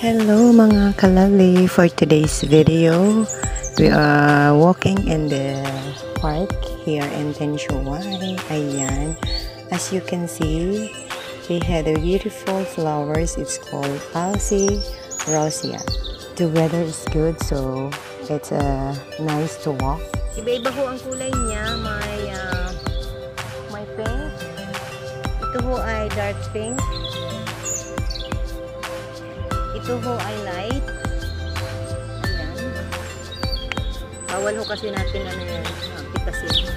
Hello mga ka-lovely, for today's video we are walking in the park here in Tenshuwai. Ayan, as you can see they had a beautiful flowers. It's called Alcea, Rosea. The weather is good, so it's nice to walk. Iba-iba ho ang kulay niya. May pink, ito ho ay dark pink, ito ho ay light. Ayan. Bawal ho kasi natin pitasin.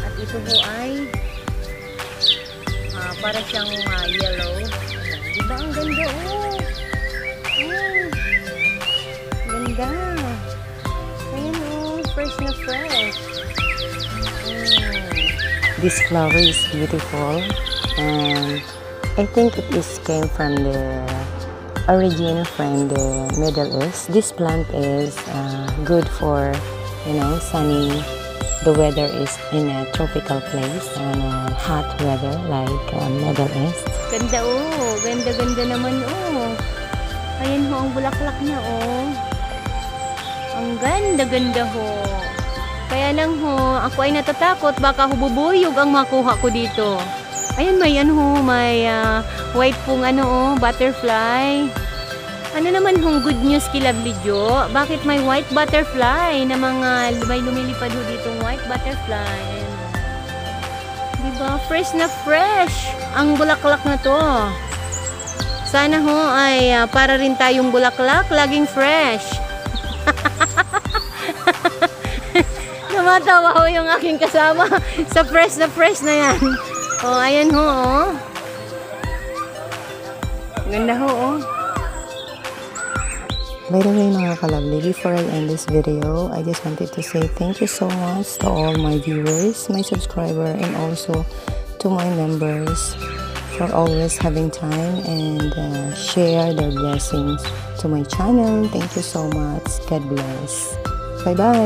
At ito ho ay para siyang yellow. Diba ang ganda? Oh! Ganda. Ayan oh, fresh na fresh. This flower is beautiful, and I think it came from the origin from the Middle East. This plant is good for, sunny. The weather is in a tropical place and hot weather like Middle East. Ganda oh, ganda naman oh. Ayan ho ang bulaklak na oh. Ang ganda ho. Kaya lang ho, ako ay natatakot baka hububuyog ang makuha ko dito. Ayan, may white pong butterfly. Ano naman hong good news kay Lovelyjho? Bakit may white butterfly na may lumilipad ho ditong white butterfly? Ayan. Diba? Fresh na fresh ang bulaklak na to. Sana ho ay para rin tayong bulaklak, laging fresh. Namatawa ho yung aking kasama sa fresh na yan. Oh, ayan ho, oh. Ganda ho, oh. By the way, mga ka-lovely, before I end this video, I just wanted to say thank you so much to all my viewers, my subscriber, and also to my members for always having time and share their blessings to my channel. Thank you so much. God bless. Bye-bye.